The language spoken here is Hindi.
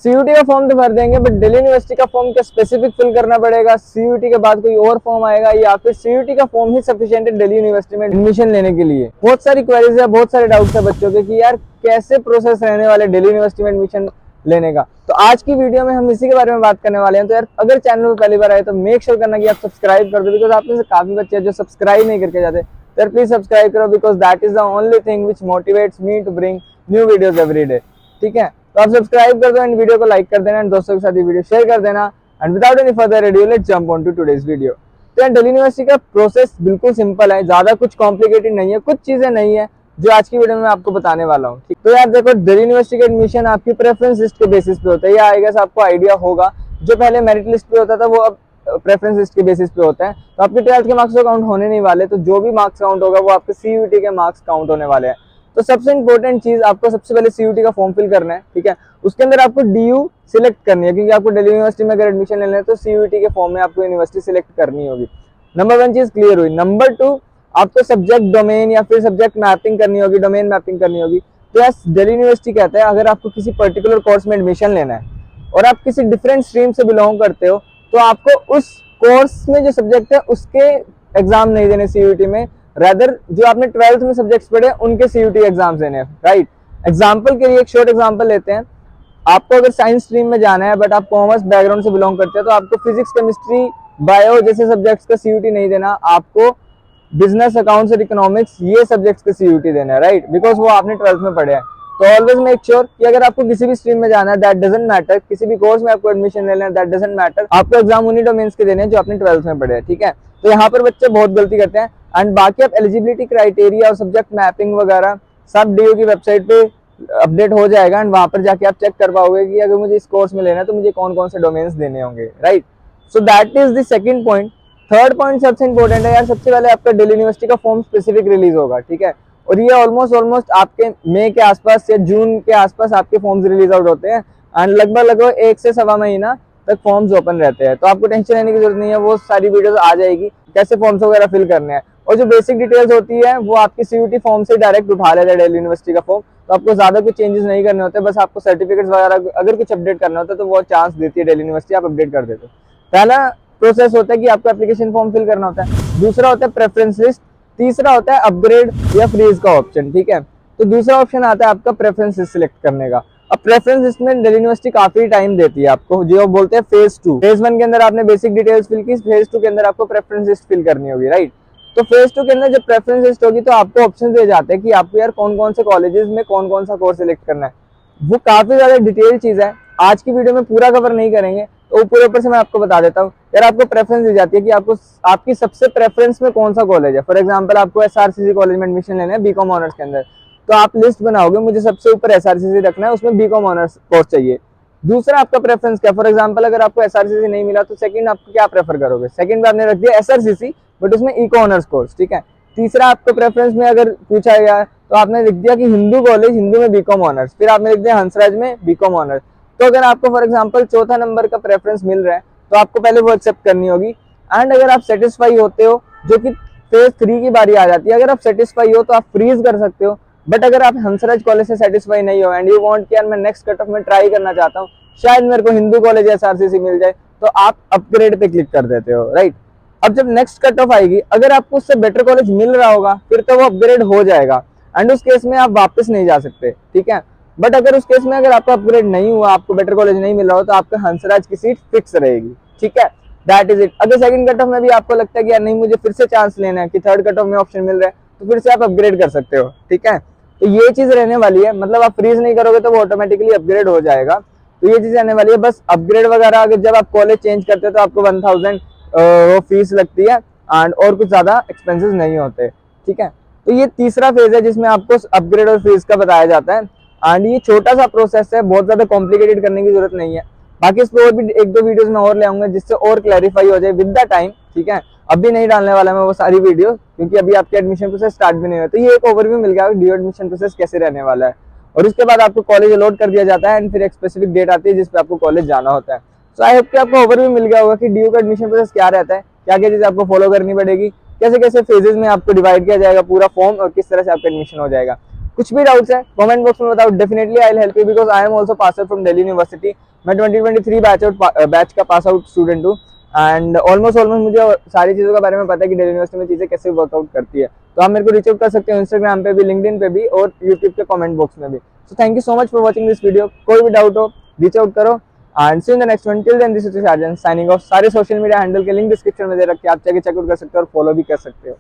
सीयूटी का फॉर्म तो भर देंगे, बट दिल्ली यूनिवर्सिटी का फॉर्म क्या स्पेसिफिक फिल करना पड़ेगा? सीयूटी के बाद कोई और फॉर्म आएगा, या फिर सीयूटी का फॉर्म ही सफिशिएंट है दिल्ली यूनिवर्सिटी में एडमिशन लेने के लिए? बहुत सारी क्वेरीज है, बहुत सारे डाउट्स है बच्चों के कि यार कैसे प्रोसेस रहने वाले दिल्ली यूनिवर्सिटी में एडमिशन लेने का। तो आज की वीडियो में हम इसी के बारे में बात करने वाले हैं। तो यार अगर चैनल में पहली बार आए तो मेक श्योर करना कि आप सब्सक्राइब कर दो, बिकॉज आप में से काफी बच्चे हैं जो सब्सक्राइब नहीं करके जाते। तो प्लीज सब्सक्राइब करो, because that is the only thing which motivates me to bring new videos every day. ठीक है, तो आप सब्सक्राइब कर दो एंड वीडियो को लाइक कर देना एंड दोस्तों के साथ ये वीडियो शेयर कर देना। And without any further ado let's jump on to today's video. तो दिल्ली यूनिवर्सिटी का प्रोसेस बिल्कुल सिंपल है, ज्यादा कुछ कॉम्प्लिकेटेड नहीं है, कुछ चीजें नहीं है जो आज की वीडियो में आपको बताने वाला हूँ। तो यार देखो, दिल्ली यूनिवर्सिटी का एडमिशन आपकी प्रेफरेंस लिस्ट के बेसिस पे होता है। या आई गेस आपको आइडिया होगा, जो पहले मेरिट लिस्ट पे होता था वो अब प्रेफरेंस लिस्ट के बेसिस पे होता है। तो आपके 12th के मार्क्स तो काउंट होने नहीं वाले, तो जो भी मार्क्स काउंट होगा वो आपके सीयूटी के मार्क्स काउंट होने वाले हैं। तो सबसे इंपॉर्टेंट चीज, आपको सबसे पहले सीयूटी का फॉर्म फिल करना है। ठीक है, उसके अंदर आपको डीयू सिलेक्ट करनी है, क्योंकि आपको दिल्ली यूनिवर्सिटी में अगर एडमिशन लेना है तो सीयूटी के फॉर्म में आपको यूनिवर्सिटी सिलेक्ट करनी होगी। नंबर 1 चीज क्लियर हुई। नंबर 2, आपको सब्जेक्ट डोमेन या फिर सब्जेक्ट मैपिंग करनी होगी, डोमेन मैपिंग करनी होगी। तो यार दिल्ली यूनिवर्सिटी कहता है अगर आपको किसी पर्टिकुलर कोर्स में एडमिशन लेना है और आप किसी डिफरेंट स्ट्रीम से बिलोंग करते हो, तो आपको उस कोर्स में जो सब्जेक्ट है उसके एग्जाम नहीं देने सीयूटी में, रेदर जो आपने 12th में सब्जेक्ट्स पढ़े उनके सीयूटी एग्जाम देने हैं। राइट, एग्जाम्पल के लिए एक शॉर्ट एग्जाम्पल लेते हैं। आपको अगर साइंस स्ट्रीम में जाना है बट आप कॉमर्स बैकग्राउंड से बिलोंग करते हैं, तो आपको फिजिक्स, केमिस्ट्री, बायो जैसे सब्जेक्ट्स का सीयूटी नहीं देना, आपको बिजनेस, अकाउंट्स और इकोनॉमिक्स ये सब्जेक्ट्स का सीयूटी देना है। राइट, बिकॉज वो आपने 12th में पढ़े हैं। तो ऑलवेज मेक श्योर कि अगर आपको किसी भी स्ट्रीम में जाना है, दैट डजंट मैटर, किसी भी कोर्स में आपको एडमिशन लेना है, दैट डजंट मैटर, आपको एग्जाम उन्हीं डोमेन्स के देने हैं जो आपने 12th में पढ़े हैं। ठीक है, तो यहाँ पर बच्चे बहुत गलती करते हैं। एंड बाकी आप एलिजिबिलिटी क्राइटेरिया और सब्जेक्ट मैपिंग वगैरह सब डीयू की वेबसाइट पे अपडेट हो जाएगा, एंड वहां पर जाके आप चेक कर पाओगे कि अगर मुझे इस कोर्स में लेना है तो मुझे कौन कौन से डोमेन्स देने होंगे। Right, so that is the second point. Third point सबसे इंपॉर्टेंट है यार, सबसे पहले आपका दिल्ली यूनिवर्सिटी का फॉर्म स्पेसिफिक रिलीज होगा। ठीक है, और ये ऑलमोस्ट आपके मई के आसपास या जून के आसपास आपके फॉर्म्स रिलीज आउट होते हैं, एंड लगभग 1 से सवा महीना तक फॉर्म्स ओपन रहते हैं। तो आपको टेंशन लेने की जरूरत नहीं है, वो सारी वीडियोस आ जाएगी कैसे फॉर्म्स वगैरह फिल करने हैं। और जो बेसिक डिटेल्स होती है वो आपकी सीयूटी फॉर्म से डायरेक्ट उठा लेता है दिल्ली यूनिवर्सिटी का फॉर्म। तो आपको ज्यादा कुछ चेंजेस नहीं करने होते, बस आपको सर्टिफिकेट्स वगैरह अगर कुछ अपडेट करना होता है तो वो चांस देती है दिल्ली यूनिवर्सिटी, आप अपडेट कर देते हो। पहला प्रोसेस होता है कि आपको एप्लीकेशन फॉर्म फिल करना होता है, दूसरा होता है प्रेफरेंस लिस्ट, तीसरा होता है अपग्रेड या फ्रीज का ऑप्शन। ठीक है, तो दूसरा ऑप्शन आता है आपका प्रेफरेंस लिस्ट सिलेक्ट करने का। अब प्रेफरेंस लिस्ट में दिल्ली यूनिवर्सिटी काफी टाइम देती है आपको, जो बोलते हैं फेज 2। फेज 1 के अंदर आपने बेसिक डिटेल्स फिल की, फेज 2 के अंदर आपको प्रेफरेंस लिस्ट फिल करनी होगी। राइट, तो फेज 2 के अंदर जब प्रेफरेंस लिस्ट होगी तो आपको ऑप्शन दे जाते हैं कि आपको यार कौन कौन से कॉलेजेस में कौन कौन सा कोर्स सिलेक्ट करना है। वो काफी ज्यादा डिटेल चीज है, आज की वीडियो में पूरा कवर नहीं करेंगे, तो ऊपर से मैं आपको बता देता हूँ। यार आपको प्रेफरेंस दी जाती है कि आपको आपकी सबसे प्रेफरेंस में कौन सा कॉलेज है। फॉर एग्जांपल आपको एसआरसीसी कॉलेज में एडमिशन लेना है बीकॉम ऑनर्स के अंदर, तो आप लिस्ट बनाओगे मुझे सबसे ऊपर एसआरसीसी रखना है, उसमें बीकॉम ऑनर्स कोर्स चाहिए। दूसरा आपका प्रेफरेंस क्या, फॉर एग्जांपल अगर आपको एसआरसीसी नहीं मिला तो सेकंड आपको क्या प्रेफर करोगे? सेकंड में आपने रख दिया एसआरसीसी बट उसमें इको ऑनर्स कोर्स। ठीक है, तीसरा आपको प्रेफरेंस में अगर पूछा गया तो आपने लिख दिया कि हिंदू कॉलेज, हिंदू में बीकॉम ऑनर्स, फिर आपने लिख दिया हंसराज में बीकॉम ऑनर्स। तो अगर आपको फॉर एग्जांपल चौथा नंबर का प्रेफरेंस मिल रहा है तो आपको पहले वो एक्सेप्ट करनी होगी। एंड अगर आप सेटिस्फाई होते हो, जो कि फेज 3 की बारी आ जाती है, अगर आप सेटिस्फाई हो तो आप फ्रीज कर सकते हो। बट अगर आप हंसराज कॉलेज से सेटिस्फाई नहीं हो एंड यू वांट कि यार मैं नेक्स्ट कट ऑफ में ट्राई करना चाहता हूँ, शायद मेरे को हिंदू कॉलेज एसआरसीसी मिल जाए, तो आप अपग्रेड पे क्लिक कर देते हो। राइट, अब जब नेक्स्ट कट ऑफ आएगी, अगर आपको उससे बेटर कॉलेज मिल रहा होगा फिर तो वो अपग्रेड हो जाएगा, एंड उस केस में आप वापस नहीं जा सकते। ठीक है, बट अगर उस केस में अगर आपका अपग्रेड नहीं हुआ, आपको बेटर कॉलेज नहीं मिल रहा हो, तो आपका हंसराज की सीट फिक्स रहेगी। ठीक है, दैट इज इट। अगर सेकंड कट ऑफ में भी आपको लगता है कि यार नहीं मुझे फिर से चांस लेना है, कि थर्ड कट ऑफ में ऑप्शन मिल रहा है, तो फिर से आप अपग्रेड कर सकते हो। ठीक है, तो ये चीज रहने वाली है, मतलब आप फ्रीज नहीं करोगे तो वो ऑटोमेटिकली अपग्रेड हो जाएगा। तो ये चीज रहने वाली है। बस अपग्रेड वगैरह अगर जब आप कॉलेज चेंज करते हो तो आपको 1000 वो फीस लगती है, एंड और कुछ ज्यादा एक्सपेंसेस नहीं होते। ठीक है, तो ये तीसरा फेज है जिसमें आपको अपग्रेड और फ्रीज का बताया जाता है। एंड ये छोटा सा प्रोसेस है, बहुत ज्यादा कॉम्प्लिकेटेड करने की जरूरत नहीं है। बाकी इस पर और भी 1-2 वीडियोस में और ले आऊंगा जिससे और क्लैरिफाई हो जाए विद द टाइम। ठीक है, अभी नहीं डालने वाला मैं वो सारी वीडियो, क्योंकि अभी आपके एडमिशन प्रोसेस स्टार्ट भी नहीं हुआ। तो ये एक ओवरव्यू मिल गया ड्यू एडमिशन प्रोसेस कैसे रहने वाला है, और उसके बाद आपको कॉलेज अलॉट कर दिया जाता है, एंड फिर एक स्पेसिफिक डेट आती है जिसपे आपको कॉलेज जाना होता है। सो आई होप कि आपको ओवरव्यू मिल गया होगा कि ड्यू का एडमिशन प्रोसेस क्या रहता है, क्या क्या चीजें आपको फॉलो करनी पड़ेगी, कैसे कैसे फेजेस में आपको डिवाइड किया जाएगा पूरा फॉर्म, और किस तरह से आपका एडमिशन हो जाएगा। कुछ भी डाउट्स है कमेंट बॉक्स में बताओ, definitely I will help you because I am also pass out from Delhi university. मैं 2023 बैच का पास आउट स्टूडेंट हूँ एंड ऑलमोस्ट मुझे सारी चीज़ों के बारे में पता है कि दिल्ली यूनिवर्सिटी में चीज़ें कैसे वर्कआउट करती है। तो आप मेरे को रीच आउट कर सकते हो इंस्टाग्राम पे भी, लिंक्डइन पे भी और यूट्यूब के कमेंट बॉक्स में भी। So thank you so much for watching this video. कोई भी डाउट हो रीच आउट करो and see in the next one. Till then this is Sajan signing off. सारे सोशल मीडिया हैंडल के लिंक डिस्क्रिप्शन में दे रखे हैं, आप जाके चेकआउट कर सकते हो और फॉलो भी कर सकते हो।